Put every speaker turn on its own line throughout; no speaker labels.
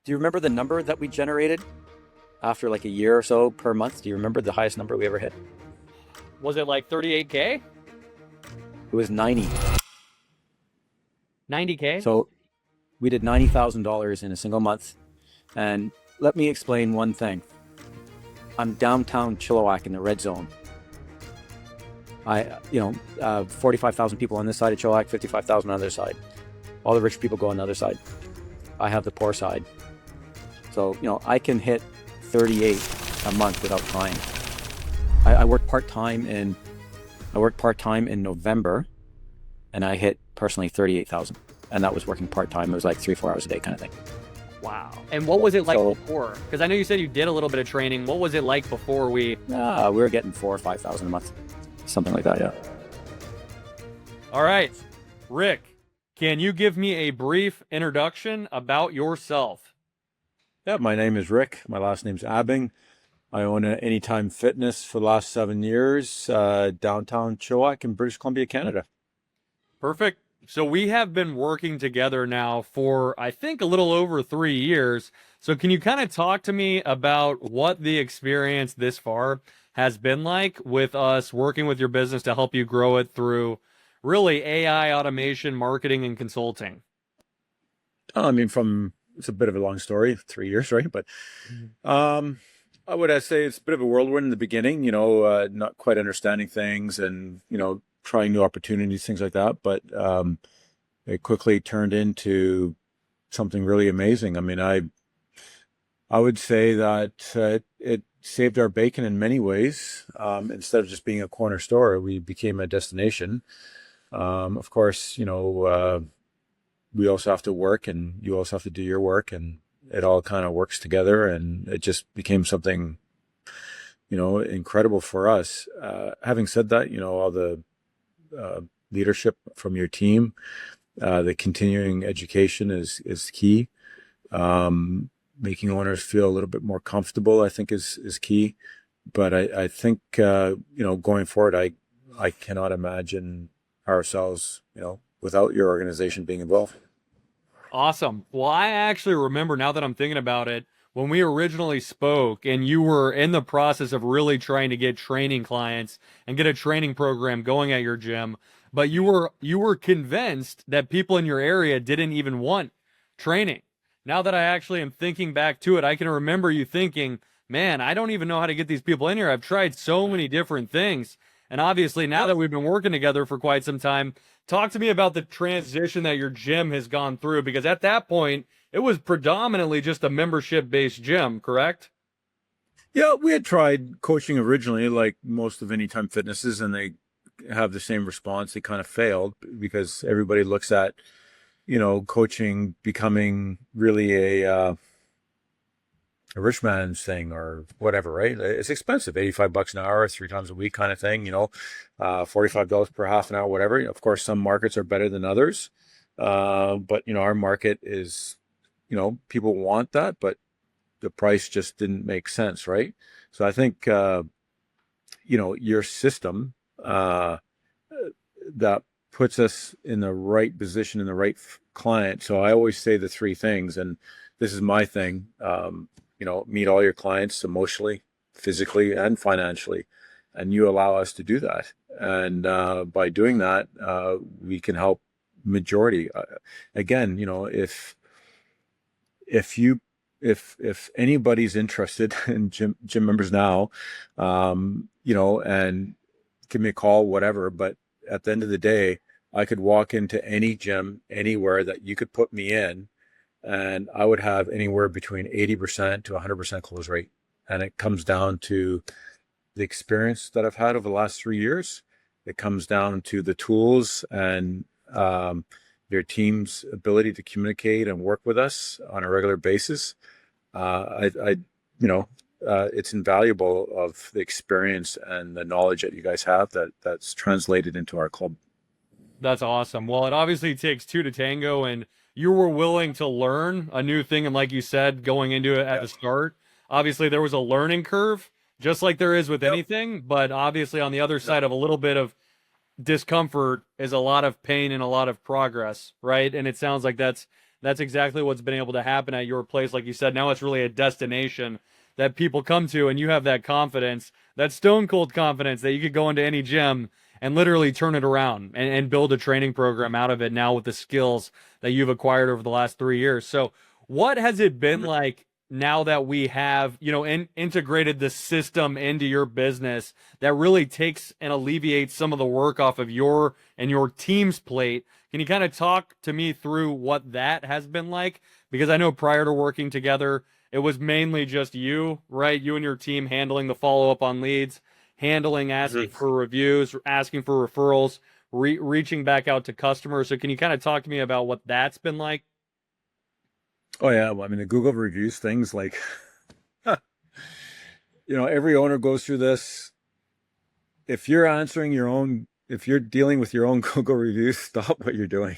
Do you remember the number that we generated after like a year or so per month? Do you remember the highest number we ever hit?
Was it like 38K?
It was 90.
90K?
So we did $90,000 in a single month. And let me explain one thing. I'm downtown Chilliwack in the red zone. 45,000 people on this side of Chilliwack, 55,000 on the other side. All the rich people go on the other side. I have the poor side. So, I can hit 38 a month without trying. I worked part-time in November, and I hit personally 38,000. And that was working part-time. It was like 3-4 hours a day kind of thing.
Wow. And what was it like
So-
before? Because I know you said you did a little bit of training. What was it like before we...
We were getting 4,000 or 5,000 a month. Something like that, yeah.
All right. Rick, can you give me a brief introduction about yourself?
Yeah, my name is Rick. My last name's Abbing. I own Anytime Fitness for the last 7 years, downtown Chilliwack in British Columbia, Canada.
Perfect. So we have been working together now for, I think, a little over 3 years. So can you kind of talk to me about what the experience this far has been like with us working with your business to help you grow it through really AI automation, marketing, and consulting?
It's a bit of a long story, 3 years, right? But I would say it's a bit of a whirlwind in the beginning, not quite understanding things and, trying new opportunities, things like that. But it quickly turned into something really amazing. I mean, I would say that it saved our bacon in many ways. Instead of just being a corner store, we became a destination. Of course, we also have to work and you also have to do your work, and it all kind of works together, and it just became something, incredible for us. Having said that, all the leadership from your team, the continuing education is key. Making owners feel a little bit more comfortable, I think, is key. But I think, going forward, I cannot imagine ourselves, without your organization being involved.
Awesome. Well, I actually remember, now that I'm thinking about it, when we originally spoke and you were in the process of really trying to get training clients and get a training program going at your gym, but you were convinced that people in your area didn't even want training. Now that I actually am thinking back to it, I can remember you thinking, man, I don't even know how to get these people in here. I've tried so many different things. And obviously, now that we've been working together for quite some time, talk to me about the transition that your gym has gone through, because at that point, it was predominantly just a membership-based gym, correct?
Yeah, we had tried coaching originally, like most of Anytime Fitnesses, and they have the same response. They kind of failed because everybody looks at, coaching becoming really a rich man's thing or whatever, right? It's expensive, $85 an hour, 3 times a week kind of thing, $45 per half an hour, whatever. Of course, some markets are better than others. But, our market is, people want that, but the price just didn't make sense, right? So I think, your system that puts us in the right position, in the right client. So I always say the 3 things, and this is my thing. Meet all your clients emotionally, physically, and financially, and you allow us to do that. And by doing that, we can help majority. Again, if anybody's interested in gym members now, and give me a call, whatever. But at the end of the day, I could walk into any gym anywhere that you could put me in, and I would have anywhere between 80% to 100% close rate. And it comes down to the experience that I've had over the last 3 years. It comes down to the tools and your team's ability to communicate and work with us on a regular basis. It's invaluable of the experience and the knowledge that you guys have that's translated into our club.
That's awesome. Well, it obviously takes two to tango, and you were willing to learn a new thing. And like you said, going into it at the start, obviously there was a learning curve, just like there is with anything. But obviously on the other side of a little bit of discomfort is a lot of pain and a lot of progress, right? And it sounds like that's that's exactly what's been able to happen at your place. Like you said, now it's really a destination that people come to, and you have that confidence, that stone cold confidence that you could go into any gym and literally turn it around and build a training program out of it now with the skills that you've acquired over the last 3 years. So what has it been like now that we have, integrated the system into your business that really takes and alleviates some of the work off of your and your team's plate? Can you kind of talk to me through what that has been like? Because I know prior to working together, it was mainly just you, right? You and your team handling the follow-up on leads, handling asking for reviews, asking for referrals, reaching back out to customers. So can you kind of talk to me about what that's been like?
Oh yeah, well, I mean the Google reviews things like, every owner goes through this. If you're if you're dealing with your own Google reviews, stop what you're doing.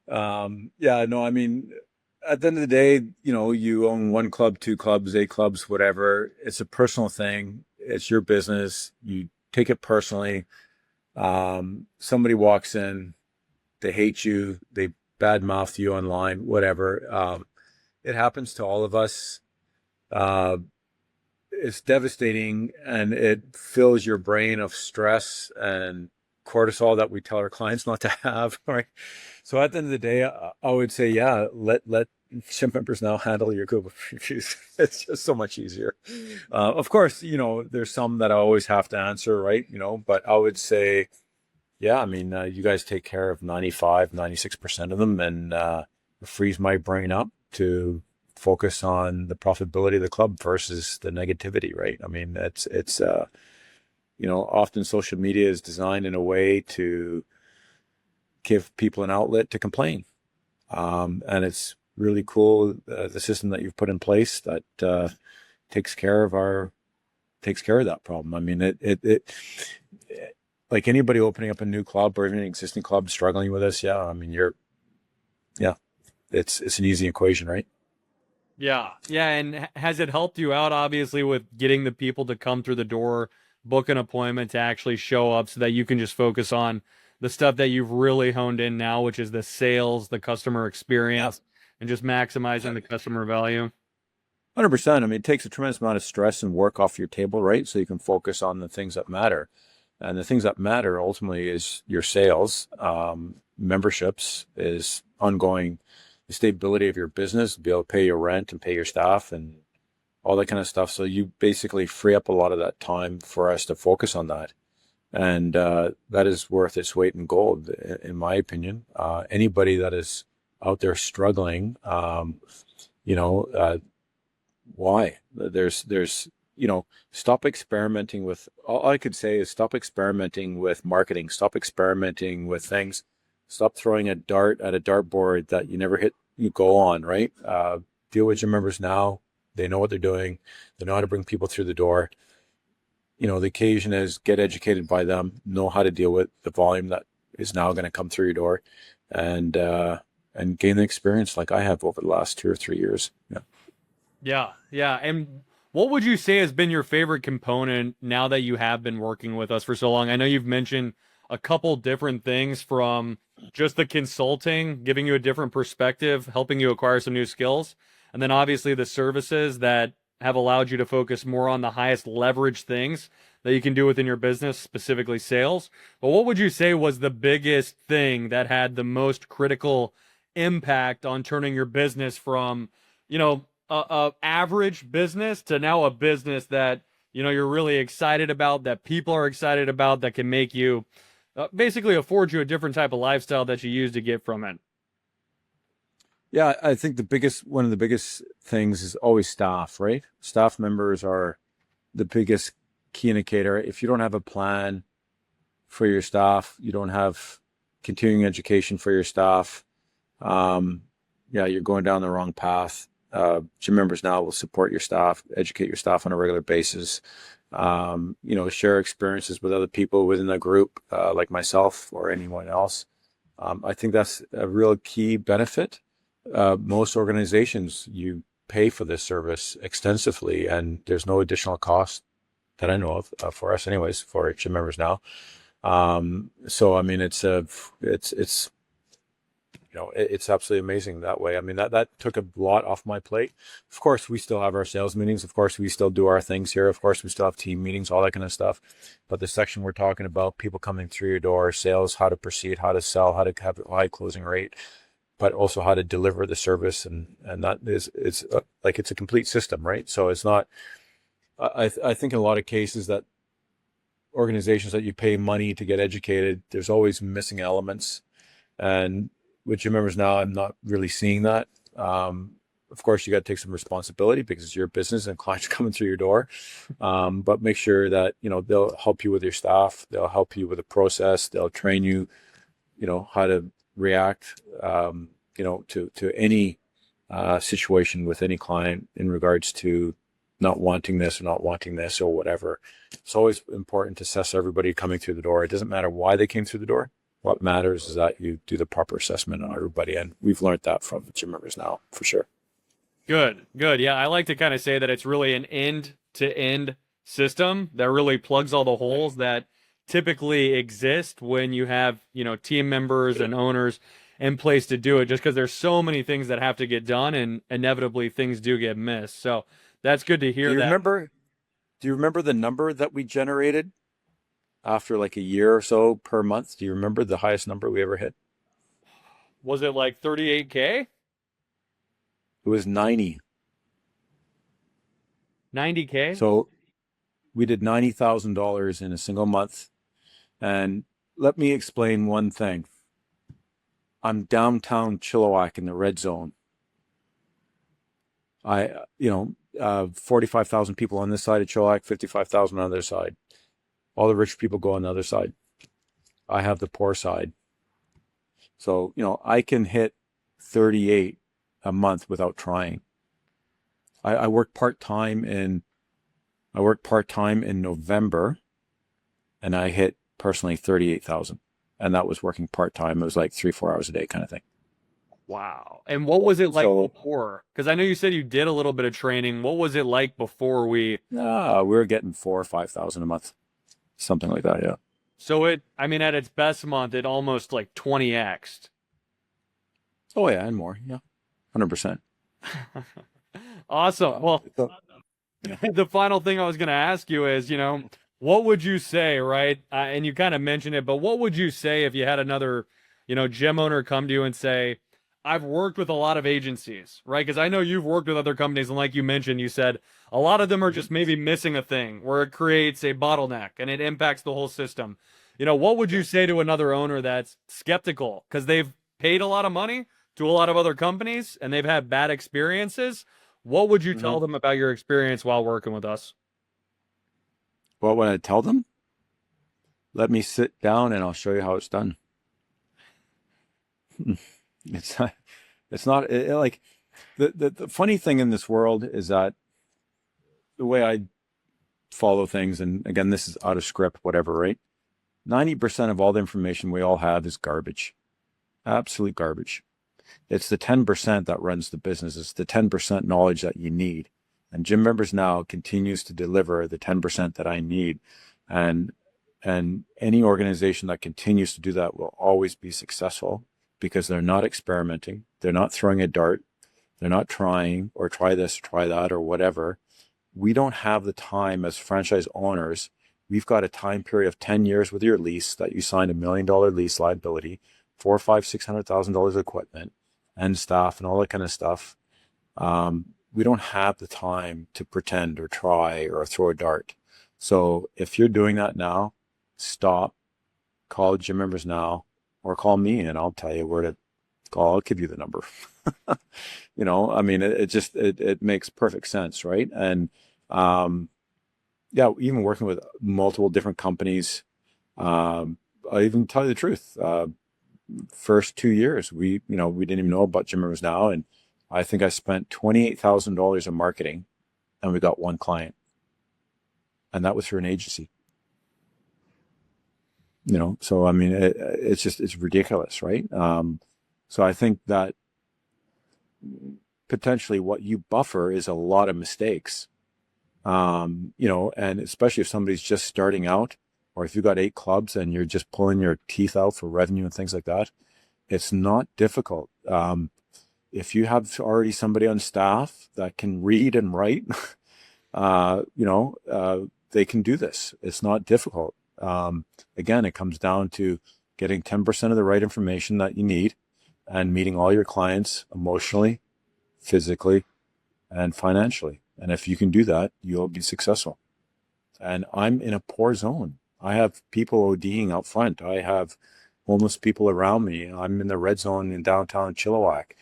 Yeah, no, I mean, at the end of the day, you own one club, two clubs, eight clubs, whatever. It's a personal thing. It's your business. You take it personally. Somebody walks in, they hate you, they badmouth you online, whatever. It happens to all of us. It's devastating, and it fills your brain of stress and cortisol that we tell our clients not to have. Right. So at the end of the day, I would say, yeah, let gym members now handle your Google reviews. It's just so much easier. Of course, there's some that I always have to answer, right? But I would say, yeah, I mean, you guys take care of 95, 96% of them, and it frees my brain up to focus on the profitability of the club versus the negativity, right? I mean, it's often social media is designed in a way to give people an outlet to complain. And it's really cool, the system that you've put in place that takes care of that problem. I mean, it like anybody opening up a new club or even an existing club struggling with this, yeah, I mean, it's an easy equation, right?
Yeah. Yeah. And has it helped you out, obviously, with getting the people to come through the door, book an appointment to actually show up so that you can just focus on the stuff that you've really honed in now, which is the sales, the customer experience, and just maximizing the customer value?
100%. I mean, it takes a tremendous amount of stress and work off your table, right? So you can focus on the things that matter. And the things that matter ultimately is your sales, memberships, is ongoing, the stability of your business, be able to pay your rent and pay your staff and all that kind of stuff. So you basically free up a lot of that time for us to focus on that. And that is worth its weight in gold, in my opinion. Anybody that is out there struggling, why? There's stop experimenting with, all I could say is stop experimenting with marketing, stop experimenting with things, stop throwing a dart at a dartboard that you never hit, you go on, right? Deal with your members now. They know what they're doing. They know how to bring people through the door. The occasion is get educated by them, know how to deal with the volume that is now going to come through your door, and gain the experience like I have over the last 2 or 3 years. Yeah.
Yeah. Yeah. And what would you say has been your favorite component now that you have been working with us for so long? I know you've mentioned a couple different things, from just the consulting, giving you a different perspective, helping you acquire some new skills, and then obviously the services that have allowed you to focus more on the highest leverage things that you can do within your business, specifically sales. But what would you say was the biggest thing that had the most critical impact on turning your business from, a average business to now a business that, you're really excited about, that people are excited about, that can make you basically afford you a different type of lifestyle that you use to get from it?
Yeah, I think one of the biggest things is always staff, right? Staff members are the biggest key indicator. If you don't have a plan for your staff, you don't have continuing education for your staff, you're going down the wrong path. Gym members now will support your staff, educate your staff on a regular basis, share experiences with other people within the group, like myself or anyone else. I think that's a real key benefit. Most organizations, you pay for this service extensively, and there's no additional cost that I know of, for us anyways, for gym members now. So I mean, it's it's absolutely amazing that way. I mean, that took a lot off my plate. Of course, we still have our sales meetings. Of course, we still do our things here. Of course, we still have team meetings, all that kind of stuff. But the section we're talking about, people coming through your door, sales, how to proceed, how to sell, how to have a high closing rate, but also how to deliver the service, and that is it's a complete system, right? So it's not. I think in a lot of cases that organizations that you pay money to get educated, there's always missing elements, and with Gym Members Now, I'm not really seeing that. Of course, you got to take some responsibility because it's your business and clients coming through your door. But make sure that, they'll help you with your staff. They'll help you with the process. They'll train you, how to react, to any situation with any client in regards to not wanting this or not wanting this or whatever. It's always important to assess everybody coming through the door. It doesn't matter why they came through the door. What matters is that you do the proper assessment on everybody. And we've learned that from Gym Members Now, for sure.
Good. Yeah, I like to kind of say that it's really an end-to-end system that really plugs all the holes that typically exist when you have, team members and owners in place to do it, just because there's so many things that have to get done and inevitably things do get missed. So that's good to hear.
Do you remember the number that we generated after like a year or so per month? Do you remember the highest number we ever hit?
Was it like 38K?
It was 90.
90K?
So we did $90,000 in a single month. And let me explain one thing. I'm downtown Chilliwack in the red zone. 45,000 people on this side of Chilliwack, 55,000 on the other side. All the rich people go on the other side. I have the poor side. So, I can hit 38 a month without trying. I worked part-time in November, and I hit personally 38,000. And that was working part-time. It was like 3-4 hours a day kind of thing.
Wow. And what was it like before? Because I know you said you did a little bit of training. What was it like before we
were getting 4,000 or 5,000 a month. Something like that, yeah.
So at its best month, it almost like 20x'd.
Oh yeah, and more, yeah. 100%.
Awesome. Well, the final thing I was going to ask you is, what would you say, right? And you kind of mentioned it, but what would you say if you had another, gym owner come to you and say, I've worked with a lot of agencies, right? Because I know you've worked with other companies, and like you mentioned, you said a lot of them are just maybe missing a thing where it creates a bottleneck and it impacts the whole system. What would you say to another owner that's skeptical because they've paid a lot of money to a lot of other companies and they've had bad experiences? What would you tell them about your experience while working with us?
What would I tell them? Let me sit down and I'll show you how it's done. It's not like the funny thing in this world is that the way I follow things, and again, this is out of script, whatever, right? 90% of all the information we all have is garbage, absolute garbage. It's the 10% that runs the business. It's the 10% knowledge that you need. And Gym Members Now continues to deliver the 10% that I need. And any organization that continues to do that will always be successful because they're not experimenting. They're not throwing a dart. They're not trying or try this, or try that, or whatever. We don't have the time as franchise owners. We've got a time period of 10 years with your lease that you signed $1 million lease liability, $400,000, $500,000, $600,000 of equipment and staff and all that kind of stuff. We don't have the time to pretend or try or throw a dart. So if you're doing that now, stop, call Gym Members Now, or call me and I'll tell you where to call. I'll give you the number. It makes perfect sense, right? And even working with multiple different companies, I even tell you the truth. First 2 years, we didn't even know about Gym Members Now, and I think I spent $28,000 in marketing, and we got one client, and that was through an agency. So I mean, it's ridiculous, right? So I think that potentially what you buffer is a lot of mistakes, and especially if somebody's just starting out, or if you've got 8 clubs and you're just pulling your teeth out for revenue and things like that, It's not difficult. If you have already somebody on staff that can read and write, they can do this. It's not difficult. Again, it comes down to getting 10% of the right information that you need and meeting all your clients emotionally, physically, and financially. And if you can do that, you'll be successful. And I'm in a poor zone. I have people ODing out front. I have homeless people around me. I'm in the red zone in downtown Chilliwack.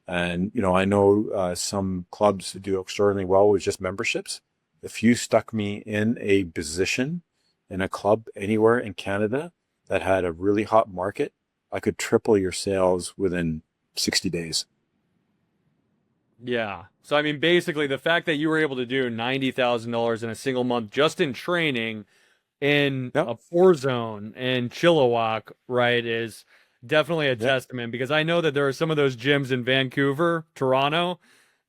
And, I know some clubs do extraordinarily well with just memberships. If you stuck me in a position in a club anywhere in Canada that had a really hot market, I could triple your sales within 60 days.
Yeah. So I mean, basically, the fact that you were able to do $90,000 in a single month just in training in
Yep.
a poor zone in Chilliwack, right, is definitely a
Yep.
testament, because I know that there are some of those gyms in Vancouver, Toronto,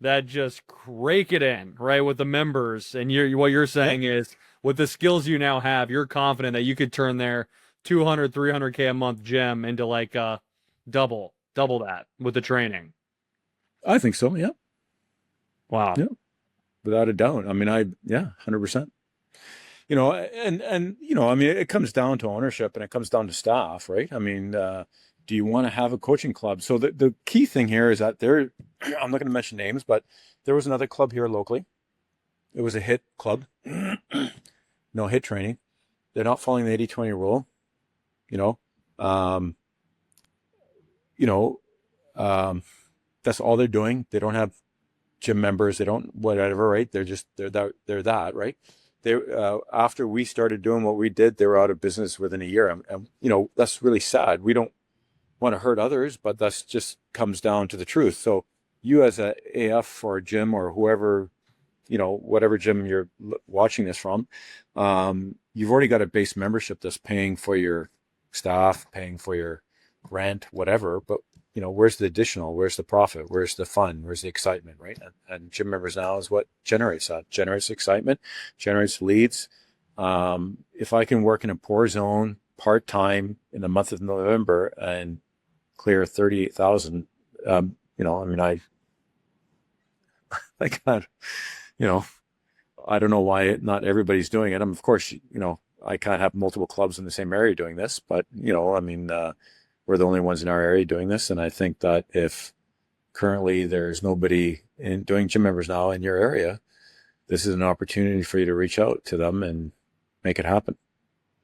that just rake it in, right, with the members. And what you're saying is, with the skills you now have, you're confident that you could turn their 200, 300K a month gym into like double that with the training.
I think so. Yeah.
Wow.
Yeah. Without a doubt. I mean, 100%. It comes down to ownership and it comes down to staff, right? I mean, do you want to have a coaching club? So the key thing here is that I'm not going to mention names, but there was another club here locally. It was a HIT club, no HIT training. They're not following the 80-20 rule, that's all they're doing. They don't have gym members. They don't whatever, right? They're that, right? They after we started doing what we did, they were out of business within a year. And that's really sad. We don't want to hurt others, but that's just comes down to the truth. So you as a AF or a gym or whoever, whatever gym you're watching this from, you've already got a base membership that's paying for your staff, paying for your rent, whatever. But where's the additional? Where's the profit? Where's the fun? Where's the excitement, right? And gym members now is what generates that. Generates excitement, generates leads. If I can work in a poor zone part-time in the month of November and clear 38,000, I got, I don't know why not everybody's doing it. Of course, I can't have multiple clubs in the same area doing this, but we're the only ones in our area doing this. And I think that if currently there's nobody doing gym members now in your area, this is an opportunity for you to reach out to them and make it happen.